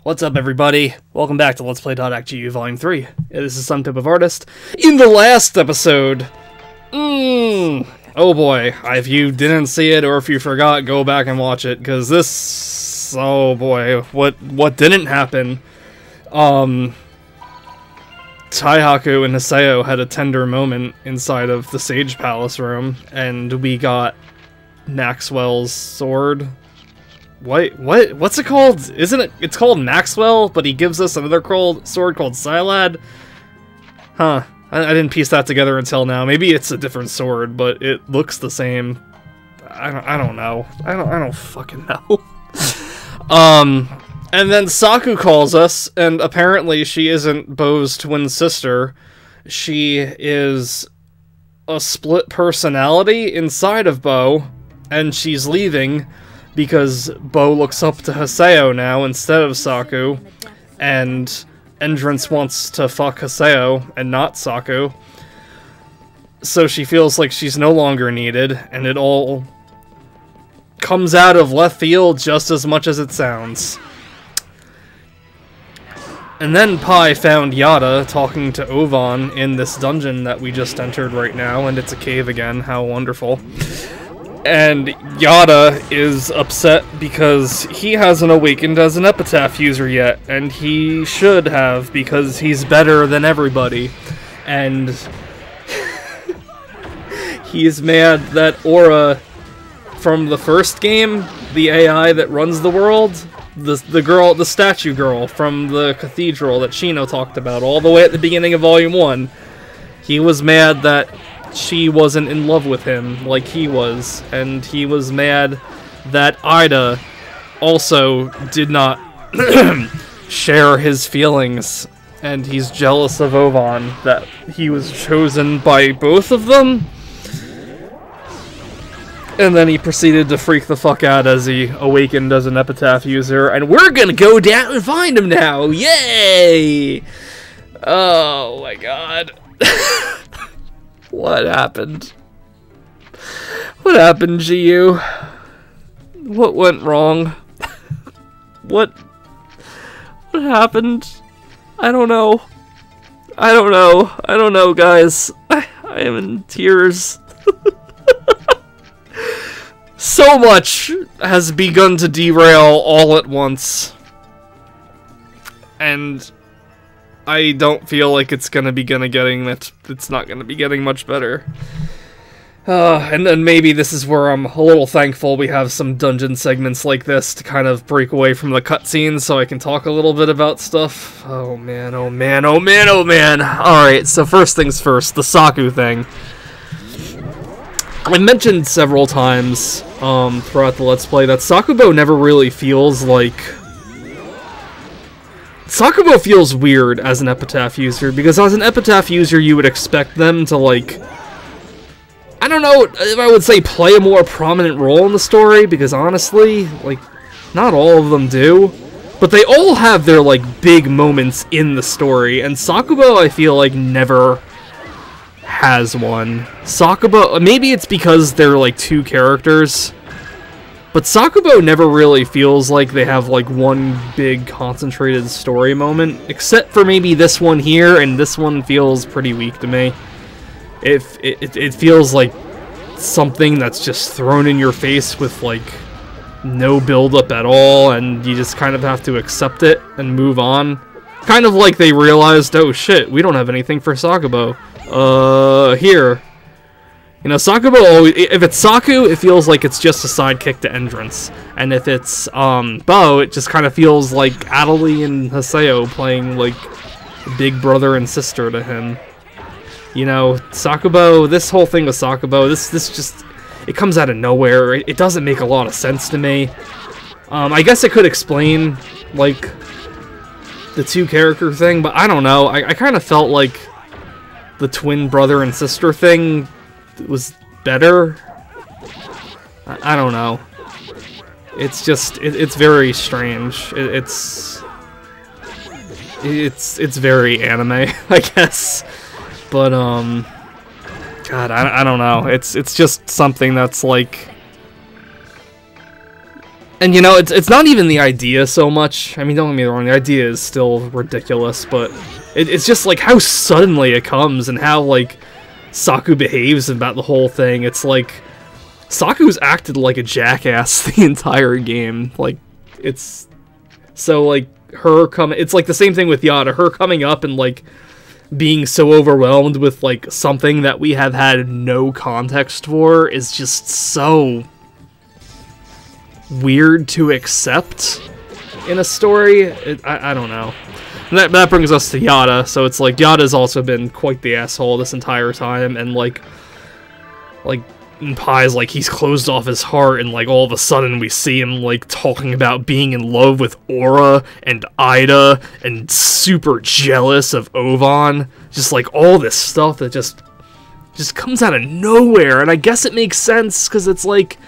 What's up, everybody? Welcome back to Let's Play.gu Volume 3. This is Some Type of Artist. In the last episode... oh boy, if you didn't see it or if you forgot, go back and watch it, because this... oh boy, what didn't happen? Taihaku and Hiseo had a tender moment inside of the Sage Palace room, and we got Maxwell's sword. What's it called? Isn't it? It's called Maxwell, but he gives us another sword called Silad. Huh. I didn't piece that together until now. Maybe it's a different sword, but it looks the same. I don't know. I don't fucking know. And then Saku calls us, and apparently she isn't Bo's twin sister. She is a split personality inside of Bo, and she's leaving because Bo looks up to Hiseo now instead of Saku, and Entrance wants to fuck Hiseo and not Saku. So she feels like she's no longer needed, and it all comes out of left field just as much as it sounds. And then Pai found Yata talking to Ovan in this dungeon that we just entered right now, and it's a cave again, how wonderful. And Yata is upset because he hasn't awakened as an Epitaph user yet, and he should have, because he's better than everybody. And he's mad that Aura from the first game, the AI that runs the world, the statue girl from the cathedral that Shino talked about all the way at the beginning of Volume 1, he was mad that she wasn't in love with him like he was, and he was mad that Ida also did not share his feelings, and he's jealous of Ovan that he was chosen by both of them. And then he proceeded to freak the fuck out as he awakened as an Epitaph user, and we're gonna go down and find him now! Yay! Oh my god. What happened? What happened, GU? What went wrong? What happened? I don't know. I don't know, guys. I am in tears. So much has begun to derail all at once. And I don't feel like it's not gonna be getting much better. And then maybe this is where I'm a little thankful we have some dungeon segments like this to kind of break away from the cutscenes so I can talk a little bit about stuff. Oh man, oh man, oh man, oh man. Alright, so first things first, the Saku thing. I mentioned several times throughout the Let's Play that Sakubo never really feels like... Sakubo feels weird as an Epitaph user, because as an Epitaph user you would expect them to, like, I don't know if I would say play a more prominent role in the story, because honestly, like, not all of them do. But they all have their, like, big moments in the story, and Sakubo, I feel like, never has one. Sakubo, maybe it's because they're, like, two characters, but Sakubo never really feels like they have, like, one big concentrated story moment, except for maybe this one here, and this one feels pretty weak to me. It feels like something that's just thrown in your face with, like, no build-up at all, and you just kind of have to accept it and move on. Kind of like they realized, oh shit, we don't have anything for Sakubo. Here. You know, Sakubo always, if it's Saku, it feels like it's just a sidekick to Entrance. And if it's, Bo, it just kind of feels like Adelie and Hiseo playing, like, big brother and sister to him. You know, Sakubo, this whole thing with Sakubo, this just, it comes out of nowhere. It doesn't make a lot of sense to me. I guess it could explain, like, the two character thing, but I don't know. I kind of felt like the twin brother and sister thing was better. I don't know. It's just it's very strange. It's very anime, I guess. But God, I don't know. It's just something that's like And, you know, it's not even the idea so much. I mean, don't get me wrong, the idea is still ridiculous, but it's just, like, how suddenly it comes and how, like, Saku behaves about the whole thing. It's like, Saku's acted like a jackass the entire game. Like, it's... So, like, it's like the same thing with Yata. Her coming up and, like, being so overwhelmed with, like, something that we have had no context for is just so weird to accept in a story. I don't know. And that brings us to Yata. So it's like, Yata's also been quite the asshole this entire time, and, like, in Pai's, like, he's closed off his heart, and, like, all of a sudden we see him, like, talking about being in love with Aura and Ida and super jealous of Ovan. Just, like, all this stuff that just comes out of nowhere. And I guess it makes sense, because it's like,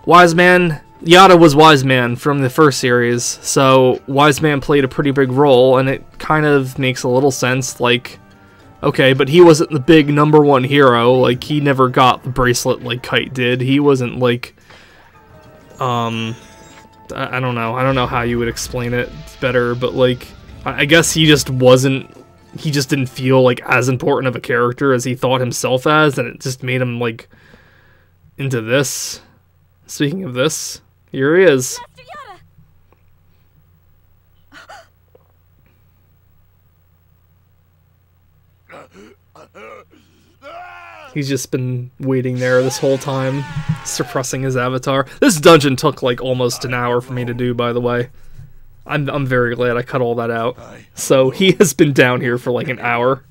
Wise Man, Yata was Wise Man from the first series, so Wise Man played a pretty big role, and it kind of makes a little sense, like, okay, but he wasn't the big #1 hero. Like, he never got the bracelet like Kite did. He wasn't, like, I don't know. I don't know how you would explain it better, but, like, I guess he just didn't feel, like, as important of a character as he thought himself as, and it just made him, like, into this. Speaking of this, here he is. He's just been waiting there this whole time, suppressing his avatar. This dungeon took, like, almost an hour for me to do, by the way. I'm very glad I cut all that out. So he has been down here for, like, an hour.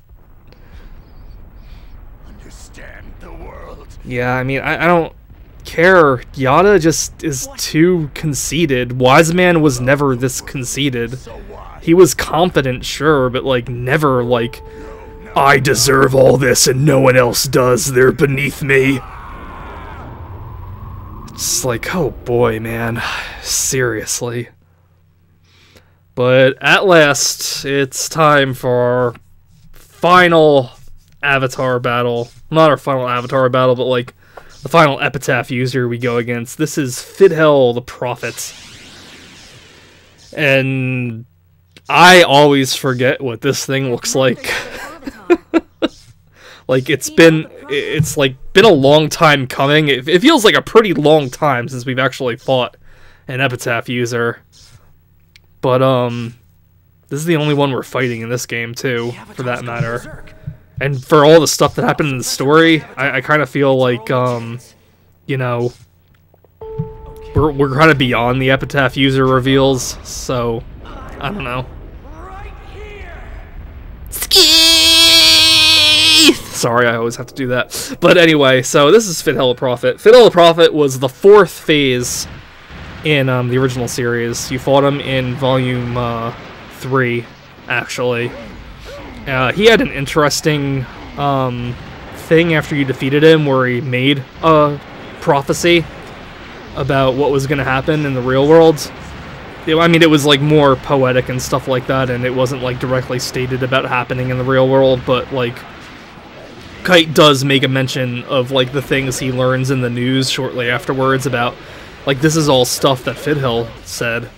Understand the world. Yeah, I mean, I don't care. Yata just is too conceited. Wise Man was never this conceited. He was confident, sure, but, like, never, like, I deserve all this and no one else does. They're beneath me. It's like, oh boy, man. Seriously. But at last, it's time for our final Avatar battle. Not our final Avatar battle, but, like, the final Epitaph user we go against. This is Fidchell the Prophet. And I always forget what this thing looks like. Like, it's like been a long time coming. It feels like a pretty long time since we've actually fought an Epitaph user. But this is the only one we're fighting in this game too, for that matter. And for all the stuff that happened in the story, I kind of feel like you know, we're kind of beyond the Epitaph user reveals. So I don't know. Sorry, I always have to do that. But anyway, so this is Fidchell the Prophet. Fidchell the Prophet was the 4th phase in the original series. You fought him in Volume 3, actually. He had an interesting thing after you defeated him where he made a prophecy about what was going to happen in the real world. I mean, it was, like, more poetic and stuff like that, and it wasn't, like, directly stated about happening in the real world, but, like, Kite does make a mention of, like, the things he learns in the news shortly afterwards about, like, this is all stuff that Fidchell said.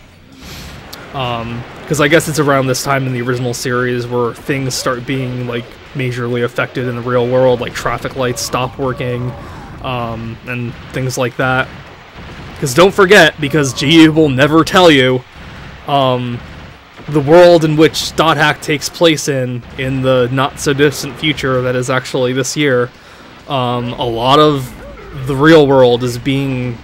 Because I guess it's around this time in the original series where things start being, like, majorly affected in the real world, like traffic lights stop working, and things like that. Because don't forget, because GE will never tell you, the world in which Dot Hack takes place in the not-so-distant future that is actually this year, a lot of the real world is being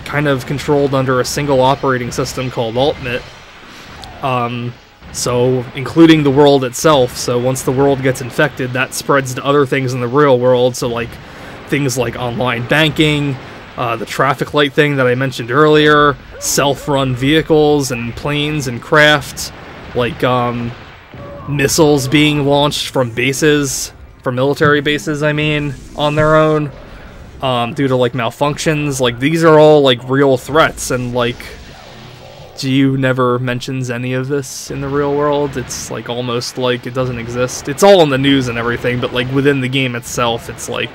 kind of controlled under a single operating system called Ultimate. So, including the world itself, so once the world gets infected, that spreads to other things in the real world, so like, things like online banking, the traffic light thing that I mentioned earlier, self-run vehicles and planes and craft, like, missiles being launched from bases, from military bases, I mean, on their own, due to, like, malfunctions. Like, these are all, like, real threats, and, like, GU never mentions any of this in the real world. It's, like, almost like it doesn't exist. It's all in the news and everything, but, like, within the game itself, it's, like,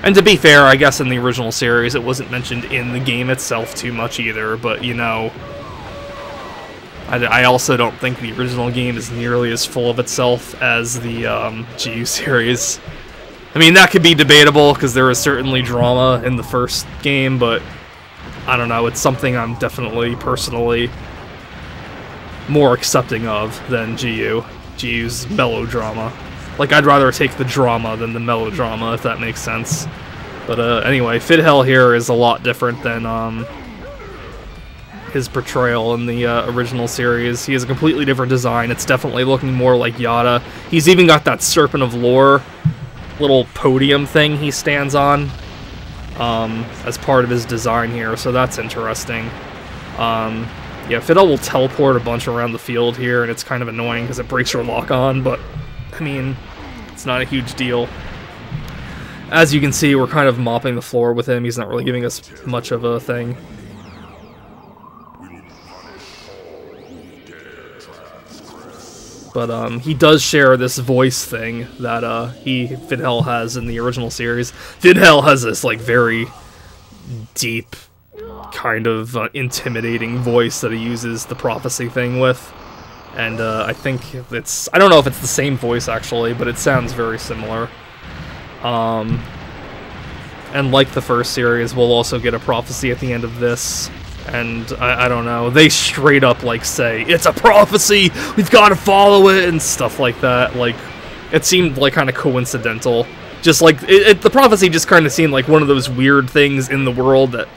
And to be fair, I guess in the original series it wasn't mentioned in the game itself too much either, but you know, I also don't think the original game is nearly as full of itself as the GU series. I mean, that could be debatable, because there is certainly drama in the first game, but I don't know, it's something I'm definitely, personally, more accepting of than GU. GU's melodrama. Like, I'd rather take the drama than the melodrama, if that makes sense. But anyway, Fidchell here is a lot different than his portrayal in the original series. He has a completely different design. It's definitely looking more like Yata. He's even got that Serpent of Lore little podium thing he stands on as part of his design here, so that's interesting. Yeah, Fidchell will teleport a bunch around the field here, and it's kind of annoying because it breaks your lock-on, but, I mean, it's not a huge deal. As you can see, we're kind of mopping the floor with him. He's not really giving us much of a thing. But he does share this voice thing that Fidchell has in the original series. Fidchell has this like very deep, kind of intimidating voice that he uses the prophecy thing with, and I think I don't know if it's the same voice actually, but it sounds very similar. And like the first series, we'll also get a prophecy at the end of this. And I don't know, they straight up like say, it's a prophecy, we've got to follow it, and stuff like that. Like, it seemed like kind of coincidental. Just like, the prophecy just kind of seemed like one of those weird things in the world that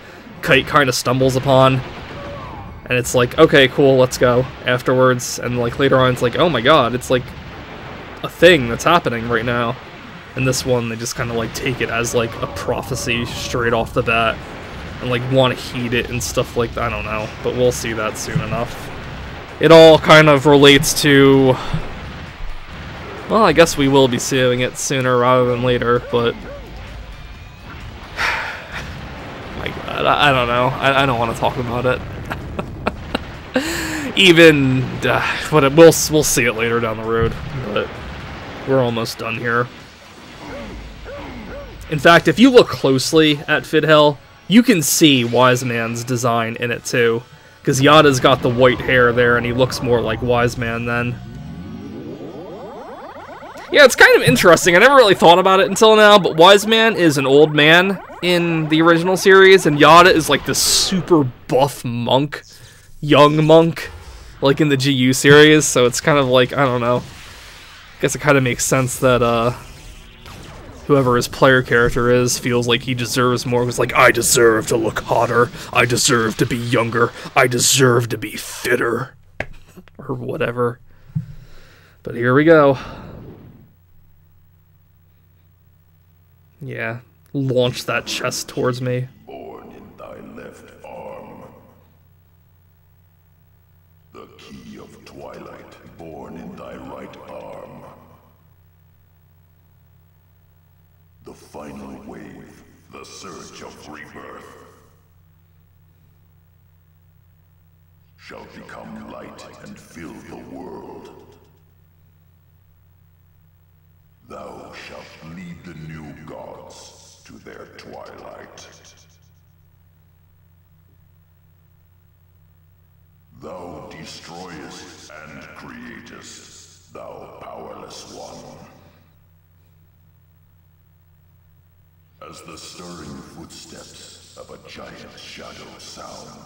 Kite kind of stumbles upon. And it's like, okay, cool, let's go, afterwards. And like later on, it's like, oh my god, it's like a thing that's happening right now. And this one, they just kind of like take it as like a prophecy straight off the bat. And like want to heed it and stuff like that. I don't know, but we'll see that soon enough. It all kind of relates to, well, I guess we will be seeing it sooner rather than later, but my god, I don't know. I don't want to talk about it. Even we'll see it later down the road, but we're almost done here. In fact, if you look closely at Fidchell, you can see Wise Man's design in it too, because Yata's got the white hair there, and he looks more like Wise Man then. Yeah, it's kind of interesting. I never really thought about it until now, but Wise Man is an old man in the original series, and Yata is like this super buff monk, young monk, like in the GU series, so it's kind of like, I don't know. I guess it kind of makes sense that, whoever his player character is feels like he deserves more. It's like, I deserve to look hotter, I deserve to be younger, I deserve to be fitter, or whatever. But here we go. Yeah, launch that chest towards me. Born in thy left arm. The key of twilight, born in thy right arm. The final wave, the surge of rebirth, shall become light and fill the world. Thou shalt lead the new gods to their twilight. Thou destroyest and createst, thou powerless one. As the stirring footsteps of a giant shadow sound.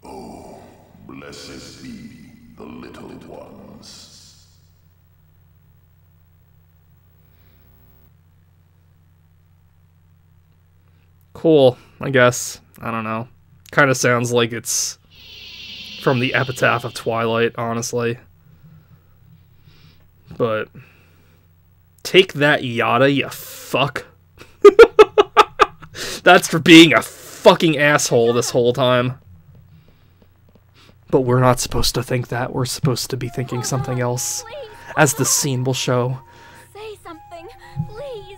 Oh, blessed be the little ones. Cool, I guess. I don't know. Kind of sounds like it's from the Epitaph of Twilight, honestly. But take that, Yata, you fuck. That's for being a fucking asshole this whole time. But we're not supposed to think that. We're supposed to be thinking something else. Please. As the scene will show. Say something, please.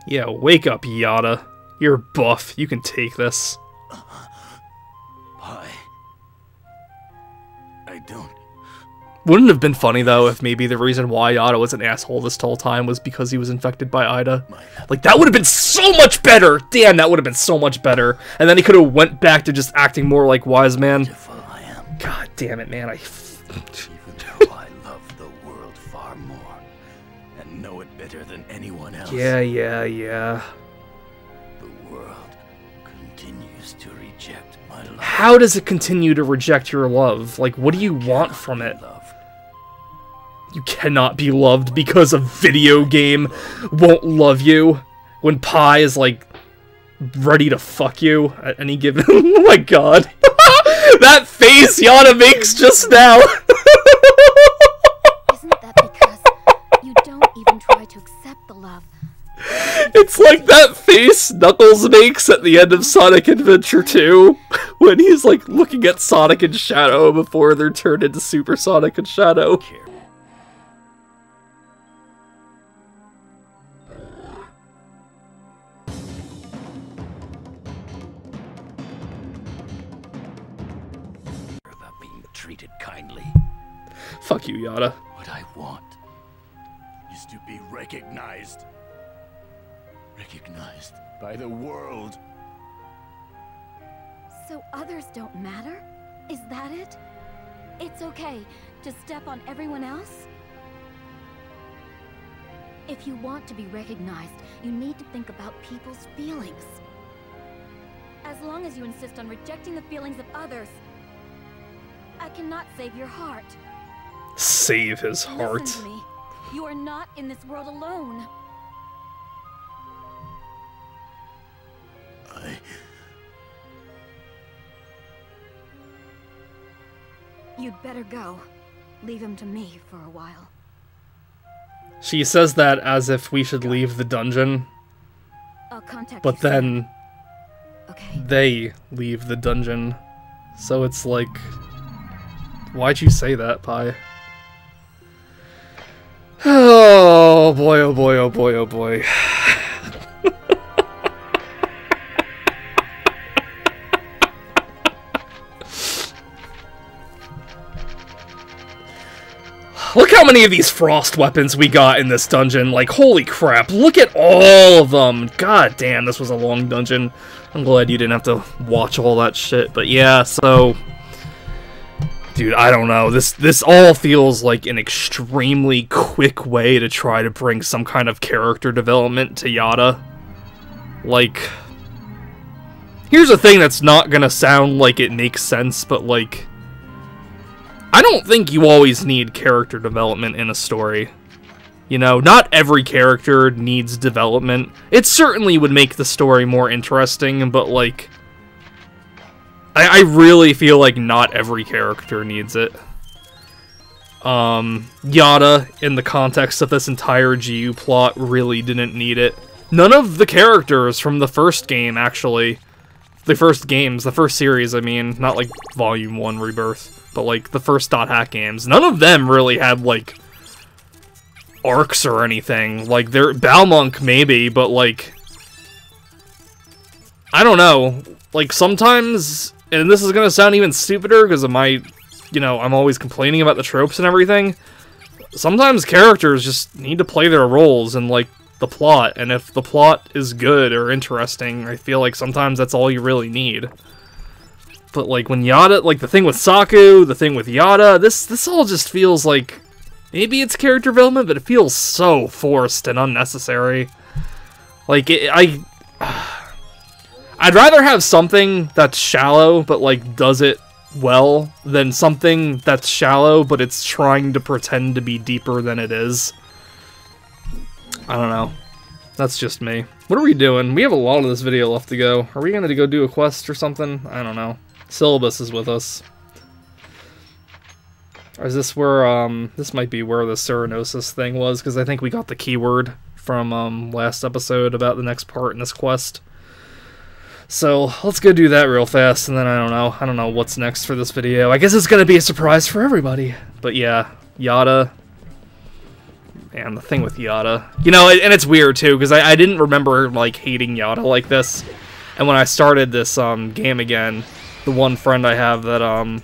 Yeah, wake up, Yata. You're buff. You can take this. I don't Wouldn't it have been funny, though, if maybe the reason why Yata was an asshole this whole time was because he was infected by Ida? Like, that would have been so much better! Damn, that would have been so much better. And then he could have went back to just acting more like Wise Man. God damn it, man. Even though I love the world far more, and know it better than anyone else. Yeah. The world continues to reject my love. How does it continue to reject your love? Like, what do you want from it? You cannot be loved because a video game won't love you when Pi is, like, ready to fuck you at any given... Oh my god. That face Yata makes just now! Isn't that because you don't even try to accept the love? It's like that face Knuckles makes at the end of Sonic Adventure 2, when he's, like, looking at Sonic and Shadow before they're turned into Super Sonic and Shadow. Treated kindly. Fuck you, Yata. What I want is to be recognized. Recognized by the world. So others don't matter? Is that it? It's okay to step on everyone else? If you want to be recognized, you need to think about people's feelings. As long as you insist on rejecting the feelings of others, I cannot save your heart. Save his heart. Listen to me. You are not in this world alone. You'd better go. Leave him to me for a while. She says that as if we should leave the dungeon, I'll contact but you then soon. Okay. they leave the dungeon. So it's like... Why'd you say that, Pi? Oh boy, oh boy, oh boy, oh boy. Look how many of these frost weapons we got in this dungeon. Like, holy crap, look at all of them. God damn, this was a long dungeon. I'm glad you didn't have to watch all that shit. But yeah, so... Dude, I don't know. This all feels like an extremely quick way to try to bring some kind of character development to Yata. Like... Here's a thing that's not gonna sound like it makes sense, but like... I don't think you always need character development in a story. You know, not every character needs development. It certainly would make the story more interesting, but like... I really feel like not every character needs it. Yata, in the context of this entire GU plot, really didn't need it. None of the characters from the first game, actually. The first games, the first series, I mean. Not like Volume 1 Rebirth, but like the first Dot Hack games. None of them really had like arcs or anything. Like, Balmonk maybe, but like... I don't know. Like, sometimes... And this is gonna sound even stupider because of my, you know, I'm always complaining about the tropes and everything. Sometimes characters just need to play their roles in, like, the plot. And if the plot is good or interesting, I feel like sometimes that's all you really need. But, like, when Yata, like, the thing with Saku, the thing with Yata, this all just feels like... Maybe it's character development, but it feels so forced and unnecessary. Like, I'd rather have something that's shallow, but, like, does it well, than something that's shallow, but it's trying to pretend to be deeper than it is. I don't know. That's just me. What are we doing? We have a lot of this video left to go. Are we going to go do a quest or something? I don't know. Syllabus is with us. Or is this where, this might be where the Ceranosis thing was, because I think we got the keyword from, last episode about the next part in this quest. So, let's go do that real fast, and then I don't know what's next for this video. I guess it's gonna be a surprise for everybody. But yeah, Yata. Man, the thing with Yata. You know, and it's weird too, because I didn't remember, like, hating Yata like this. And when I started this, game again, the one friend I have that,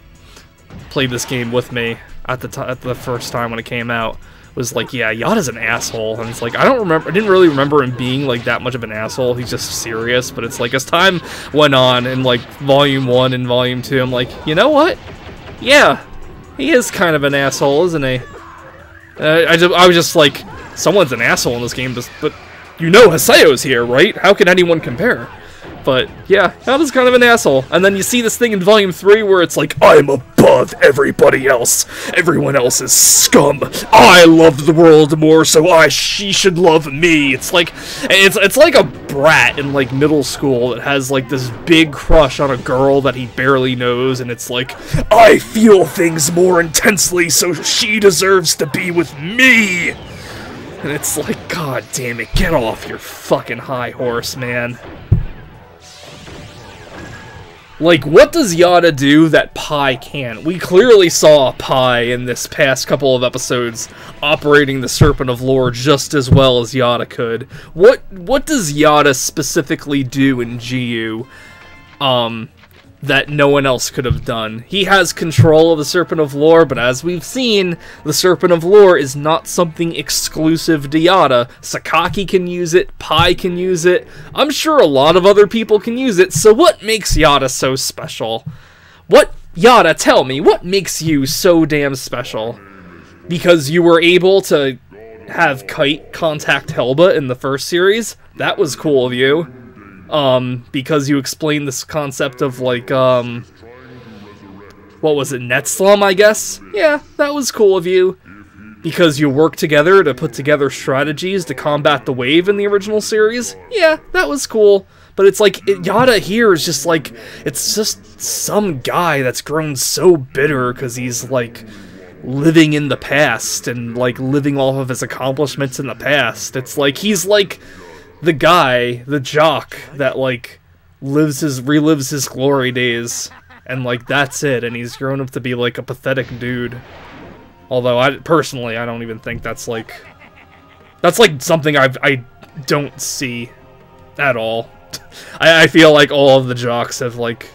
played this game with me, at the first time when it came out, was like, yeah, Yata's an asshole, and it's like, I didn't really remember him being like that much of an asshole. He's just serious, but it's like as time went on in like Volume 1 and Volume 2, I'm like, you know what? Yeah, he is kind of an asshole, isn't he? I was just like, someone's an asshole in this game, but you know Haseo's here, right? How can anyone compare? But yeah, Yata's kind of an asshole. And then you see this thing in Volume 3 where it's like, I'm above everybody else. Everyone else is scum. I love the world more, so she should love me. It's like a brat in like middle school that has like this big crush on a girl that he barely knows, and it's like, I feel things more intensely, so she deserves to be with me. And it's like, god damn it, get off your fucking high horse, man. Like, what does Yata do that Pi can't? We clearly saw Pi in this past couple of episodes operating the Serpent of Lore just as well as Yata could. What does Yata specifically do in GU that no one else could have done? He has control of the Serpent of Lore, but as we've seen, the Serpent of Lore is not something exclusive to Yata. Sakaki can use it, Pi can use it, I'm sure a lot of other people can use it, so what makes Yata so special? Yata, tell me, what makes you so damn special? Because you were able to have Kite contact Helba in the first series? That was cool of you. Because you explained this concept of, like, what was it, Net Slum, I guess? Yeah, that was cool of you. Because you worked together to put together strategies to combat the wave in the original series? Yeah, that was cool. But it's like, Yata here is just like, it's just some guy that's grown so bitter because he's, like, living in the past and, like, living off of his accomplishments in the past. It's like, he's like the guy, the jock, that, like, relives his glory days, and, like, that's it, and he's grown up to be, like, a pathetic dude. Although, personally, I don't even think that's, like, something I don't see at all. I feel like all of the jocks have, like,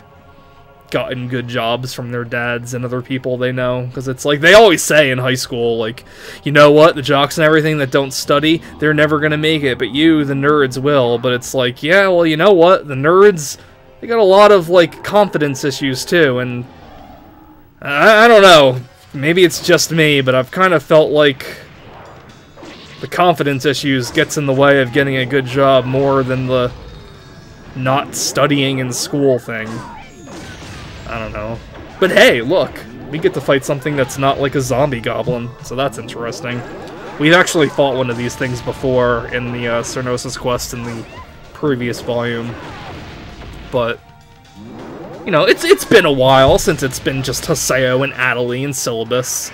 gotten good jobs from their dads and other people they know, because it's like, they always say in high school, like, you know what, the jocks and everything that don't study, they're never gonna make it, but you, the nerds, will. But it's like, yeah, well, you know what, the nerds, they got a lot of, like, confidence issues too, and I don't know, maybe it's just me, but I've kind of felt like the confidence issues gets in the way of getting a good job more than the not studying in school thing. I don't know. But hey, look! We get to fight something that's not like a zombie goblin, so that's interesting. We've actually fought one of these things before in the Cernosis quest in the previous volume. But, you know, it's been a while since it's been just Haseo and Adelie and Syllabus.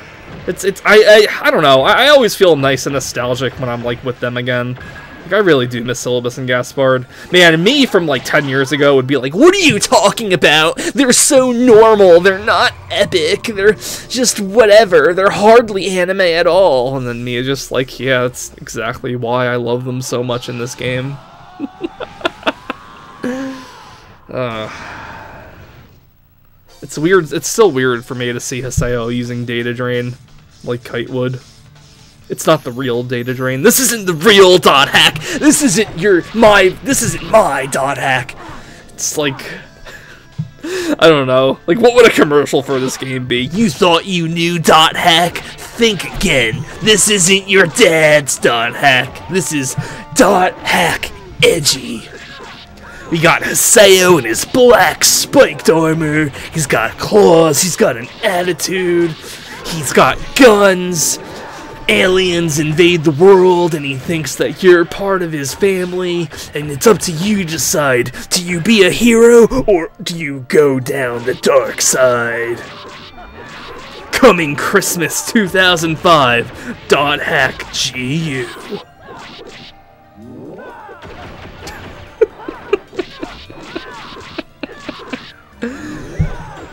I don't know, I always feel nice and nostalgic when I'm, like, with them again. Like, I really do miss Syllabus and Gaspard. Man, me from, like, 10 years ago would be like, what are you talking about? They're so normal, they're not epic, they're just whatever, they're hardly anime at all. And then me is just like, yeah, that's exactly why I love them so much in this game. It's weird, it's still weird for me to see Haseo using Data Drain, like Kite would. It's not the real Data Drain. This isn't the real dot hack. This isn't my dot hack. It's like, I don't know. Like, what would a commercial for this game be? You thought you knew dot hack? Think again. This isn't your dad's dot hack. This is dot hack edgy. We got Haseo in his black spiked armor. He's got claws. He's got an attitude. He's got guns. Aliens invade the world, and he thinks that you're part of his family, and it's up to you to decide, do you be a hero, or do you go down the dark side? Coming Christmas 2005, dot hack GU.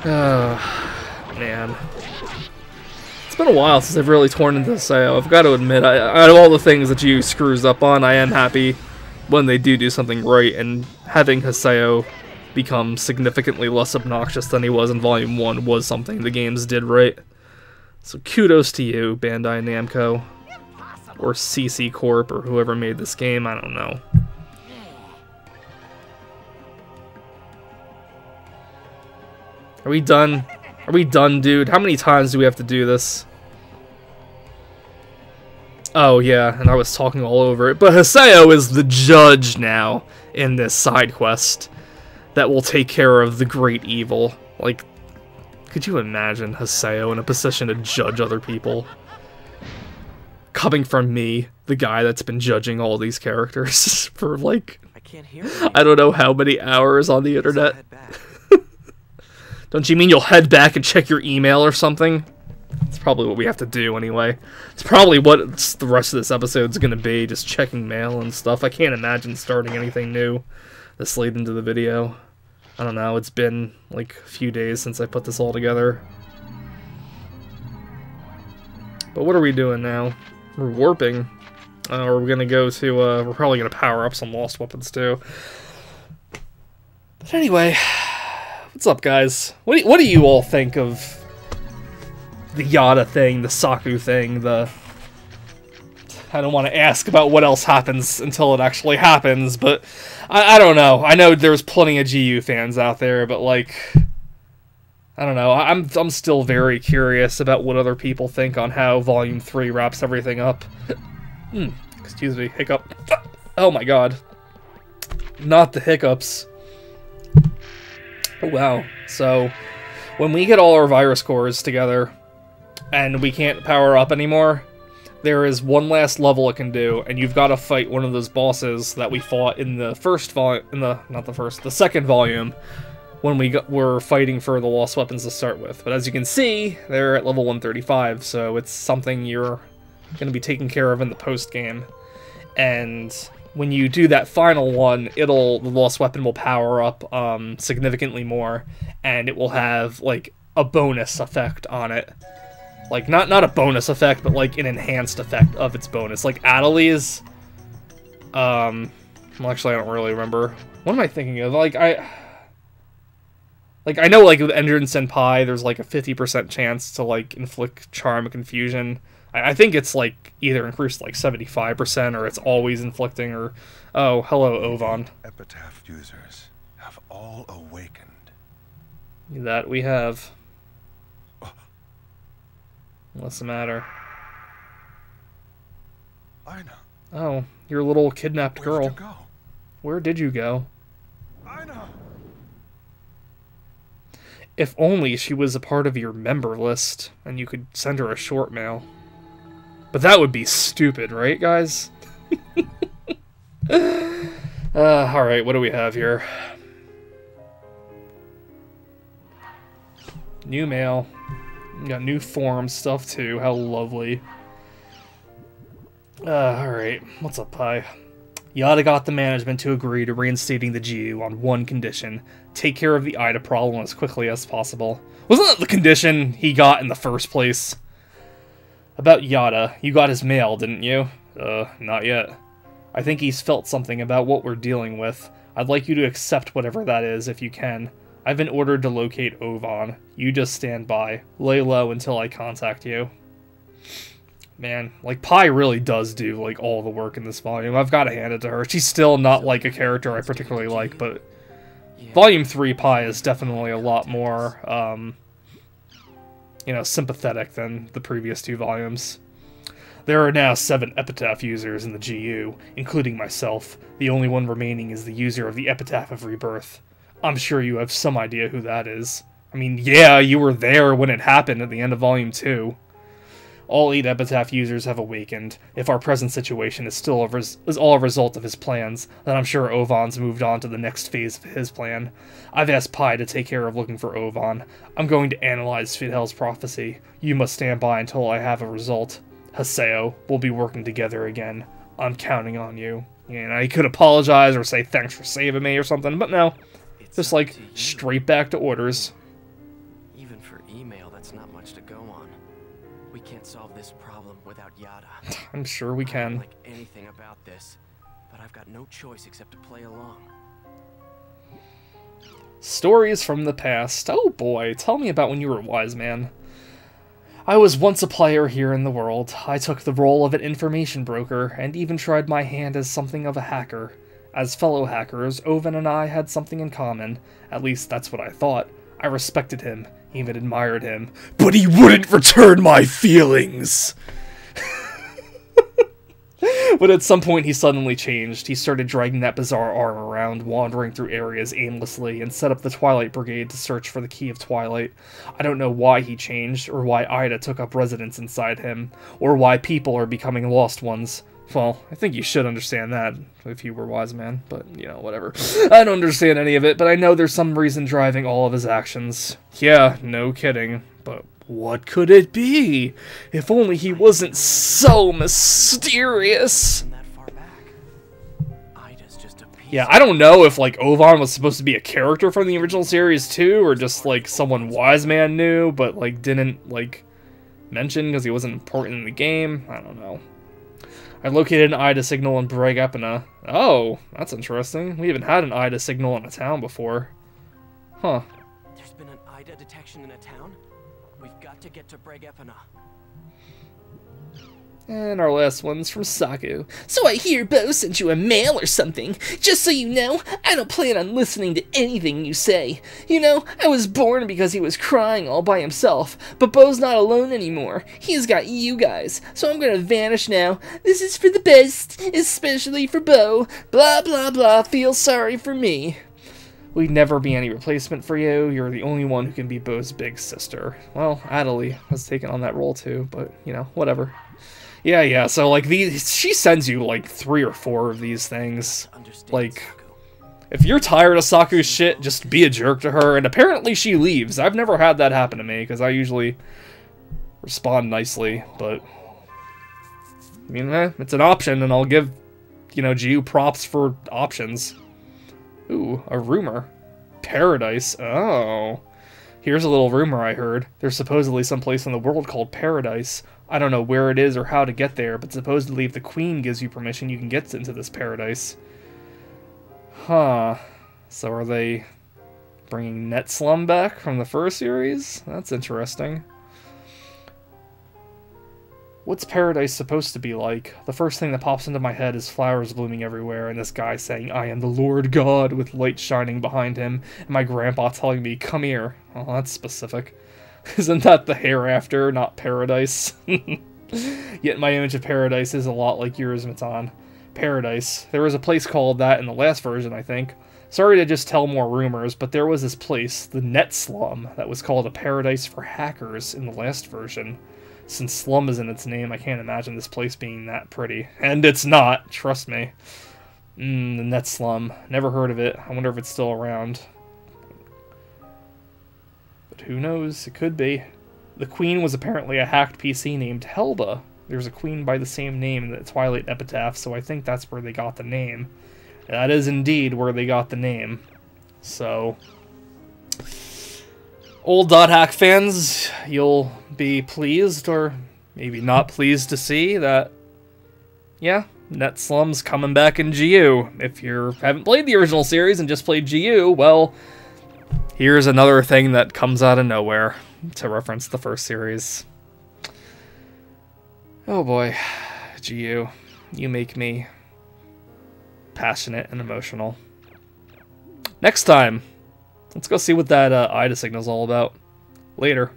Oh, man. It's been a while since I've really torn into Haseo. I've got to admit, out of all the things that you screws up on, I am happy when they do something right, and having Haseo become significantly less obnoxious than he was in Volume 1 was something the games did right. So kudos to you, Bandai Namco. Or CC Corp, or whoever made this game, I don't know. Are we done? Are we done, dude? How many times do we have to do this? Oh, yeah, and I was talking all over it. But Haseo is the judge now in this side quest that will take care of the great evil. Like, could you imagine Haseo in a position to judge other people? Coming from me, the guy that's been judging all these characters for, like, I don't know how many hours on the internet. Don't you mean you'll head back and check your email or something? It's probably what we have to do anyway. It's probably what the rest of this episode's gonna be, just checking mail and stuff. I can't imagine starting anything new this late into the video. I don't know, it's been like a few days since I put this all together. But what are we doing now? We're warping. We're gonna go to, we're probably gonna power up some lost weapons too. But anyway, what's up, guys? What do you all think of the Yata thing, the Saku thing, the... I don't want to ask about what else happens until it actually happens, but I don't know. I know there's plenty of GU fans out there, but like, I don't know. I'm still very curious about what other people think on how Volume 3 wraps everything up. Excuse me, hiccup. Oh my god. Not the hiccups. Oh wow. So, when we get all our virus cores together, and we can't power up anymore, there is one last level it can do, and you've got to fight one of those bosses that we fought in the first volume, the second volume, when we were fighting for the lost weapons to start with. But as you can see, they're at level 135, so it's something you're going to be taken care of in the post-game. And when you do that final one, the lost weapon will power up significantly more, and it will have, like, a bonus effect on it. Like, not a bonus effect, but, like, an enhanced effect of its bonus. Like, Adeli's, well, actually, I don't really remember. What am I thinking of? Like, I know, like, with Engine Senpai, there's, like, a 50% chance to, like, inflict charm and confusion. I think it's, like, either increased, like, 75%, or it's always inflicting, or... Oh, hello, Ovan. Epitaph users have all awakened. That we have. What's the matter? I know. Oh, your little kidnapped girl. Where did you go? Where did you go? I know. If only she was a part of your member list, and you could send her a short mail. But that would be stupid, right, guys? Alright, what do we have here? New mail. We got new forum stuff too, how lovely. Alright, what's up, Pi? Yata got the management to agree to reinstating the GU on one condition. Take care of the Ida problem as quickly as possible. Wasn't that the condition he got in the first place? About Yata, you got his mail, didn't you? Not yet. I think he's felt something about what we're dealing with. I'd like you to accept whatever that is, if you can. I've been ordered to locate Ovan. You just stand by. Lay low until I contact you. Man, like, Pi really does do, like, all the work in this volume. I've got to hand it to her. She's still not, like, a character I particularly like, but... Volume 3 Pi is definitely a lot more, you know, sympathetic than the previous two volumes. There are now 7 Epitaph users in the GU, including myself. The only one remaining is the user of the Epitaph of Rebirth. I'm sure you have some idea who that is. I mean, yeah, you were there when it happened at the end of Volume 2. All 8 Epitaph users have awakened. If our present situation is still all a result of his plans, then I'm sure Ovan's moved on to the next phase of his plan. I've asked Pi to take care of looking for Ovan. I'm going to analyze Fidchell's prophecy. You must stand by until I have a result. Haseo, we'll be working together again. I'm counting on you. You know, he could apologize or say thanks for saving me or something, but no. Just, like, straight back to orders. Even for email, that's not much to go on. We can't solve this problem without Yata. I'm sure we can. I don't like anything about this, but I've got no choice except to play along. Stories from the past. Oh boy, tell me about when you were a wise man. I was once a player here in the world. I took the role of an information broker, and even tried my hand as something of a hacker. As fellow hackers, Owen and I had something in common. At least that's what I thought. I respected him, even admired him. But he wouldn't return my feelings! But at some point he suddenly changed. He started dragging that bizarre arm around, wandering through areas aimlessly, and set up the Twilight Brigade to search for the Key of Twilight. I don't know why he changed, or why Ida took up residence inside him, or why people are becoming lost ones. Well, I think you should understand that, if you were wise man, but, you know, whatever. I don't understand any of it, but I know there's some reason driving all of his actions. Yeah, no kidding, but what could it be? If only he wasn't so mysterious. Yeah, I don't know if, like, Owen was supposed to be a character from the original series, too, or just, like, someone wise man knew, but, like, didn't, like, mention because he wasn't important in the game. I don't know. I located an Ida signal in Epitaph. Oh, that's interesting. We haven't had an Ida signal in a town before. Huh. There's been an Ida detection in a town? We've got to get to Epitaph. And our last one's from Saku. So I hear Bo sent you a mail or something. Just so you know, I don't plan on listening to anything you say. You know, I was born because he was crying all by himself. But Bo's not alone anymore. He's got you guys. So I'm gonna vanish now. This is for the best, especially for Bo. Blah blah blah, feel sorry for me. We'd never be any replacement for you. You're the only one who can be Bo's big sister. Well, Adelie has taken on that role too, but, you know, whatever. Yeah, so, like, she sends you, like, 3 or 4 of these things. Like, if you're tired of Saku's shit, just be a jerk to her, and apparently she leaves. I've never had that happen to me, because I usually respond nicely, but, I mean, it's an option, and I'll give, you know, Jiu props for options. Ooh, a rumor. Paradise. Oh. Here's a little rumor I heard. There's supposedly some place in the world called Paradise. I don't know where it is or how to get there, but supposedly if the Queen gives you permission, you can get into this paradise. Huh. So are they bringing Net Slum back from the first series? That's interesting. What's Paradise supposed to be like? The first thing that pops into my head is flowers blooming everywhere, and this guy saying, I am the Lord God, with light shining behind him, and my grandpa telling me, come here. Oh, that's specific. Isn't that the hereafter, not paradise? Yet my image of paradise is a lot like yours, Matan. Paradise. There was a place called that in the last version, I think. Sorry to just tell more rumors, but there was this place, the Net Slum, that was called a paradise for hackers in the last version. Since slum is in its name, I can't imagine this place being that pretty. And it's not, trust me. The Net Slum. Never heard of it. I wonder if it's still around. But who knows? It could be. The Queen was apparently a hacked PC named Helba. There's a queen by the same name in the Twilight Epitaph, so I think that's where they got the name. That is indeed where they got the name. So, old .hack fans, you'll be pleased, or maybe not pleased to see that, yeah, Net Slum's coming back in GU. If you haven't played the original series and just played GU, well, here's another thing that comes out of nowhere to reference the first series. Oh boy, GU, you make me passionate and emotional. Next time, let's go see what that Ida signal's all about. Later.